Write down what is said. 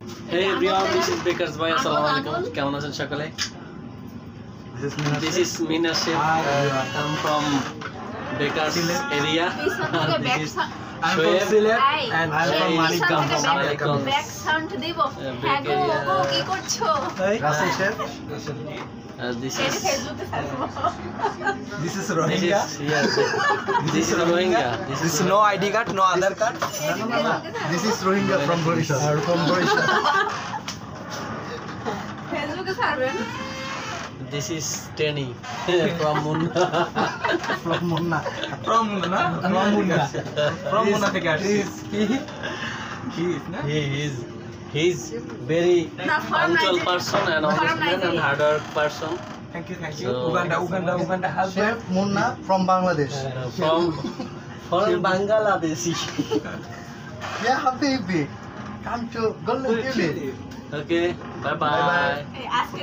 Hey everyone, this is Bakers Boy. Assalamualaikum. কেমন আছেন সকলে? This is Mina Chef. I'm from Bakers area. This is I'm from Silet and I'm from Manikganj. Back sound দিব হ্যাঁ গো গো কি করছো Rasul Chef. This এই is ফেসবুকে ছাড়বো This is Rohingya. This is Rohingya. This is no ID card, no Aadhaar card. This is Rohingya from Borishal. From Borishal. ফেসবুকে ছাড়বেন This is Tenny from Munna. From Munna. From Munna. From Munna. From Munna থেকে আসছে. He is very না, from punctual Nigeria. person and honest From man and Nigeria. hard work person. Thank you. So- Uganda help. Chef Munna from Bangladesh. From Bangladesh. Yeah, habibi. Come to Golden Tulip. Okay, bye bye. এই আজকে